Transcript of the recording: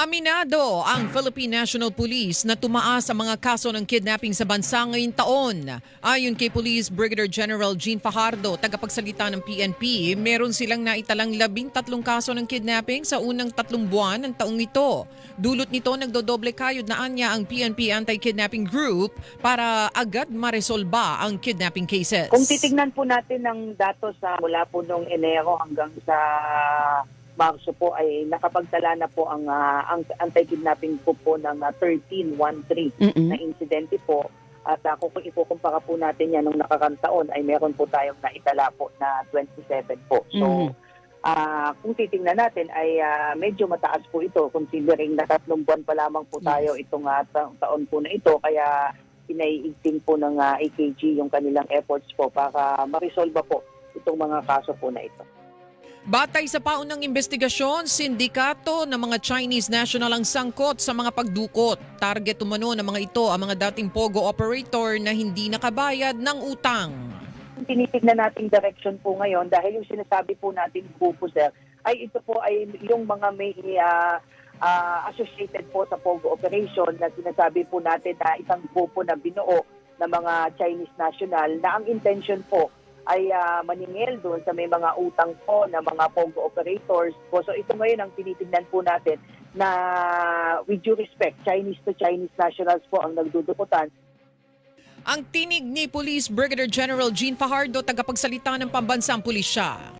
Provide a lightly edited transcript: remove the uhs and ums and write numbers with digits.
Aminado ang Philippine National Police na tumaas sa mga kaso ng kidnapping sa bansa ngayong taon. Ayon kay Police Brigadier General Jean Fajardo, tagapagsalita ng PNP, meron silang naitalang 13 kaso ng kidnapping sa unang 3 buwan ng taong ito. Dulot nito, nagdodoble kayod na anya ang PNP Anti-Kidnapping Group para agad maresolba ang kidnapping cases. Kung titignan po natin ng datos mula po noong Enero hanggang sa Marso po ay nakapagtala na po ang anti-kidnapping po ng 1313 na insidente po. At kung ikukumpara po natin yan nung nakakang taon ay meron po tayong naitala po na 27 po. So kung titingnan natin ay medyo mataas po ito considering na 3 buwan pa lamang po tayo itong taon po na ito. Kaya pinaiigting po ng AKG yung kanilang efforts po para ma-resolve po itong mga kaso po na ito. Batay sa paunang investigasyon, sindikato ng mga Chinese national ang sangkot sa mga pagdukot. Target umano ng mga ito ang mga dating POGO operator na hindi nakabayad ng utang. Tinitignan nating direction po ngayon dahil yung sinasabi po natin po sir, ay ito po ay yung mga may associated po sa POGO operation na sinasabi po natin na isang grupo na binuo ng mga Chinese national na ang intention po ay maningil doon sa may mga utang po na mga POGO operators po. So ito ngayon ang tinitingnan po natin na with due respect, Chinese to Chinese nationals po ang nagdudukutan. Ang tinig ni Police Brigadier General Jean Fajardo, tagapagsalita ng Pambansang Pulisya.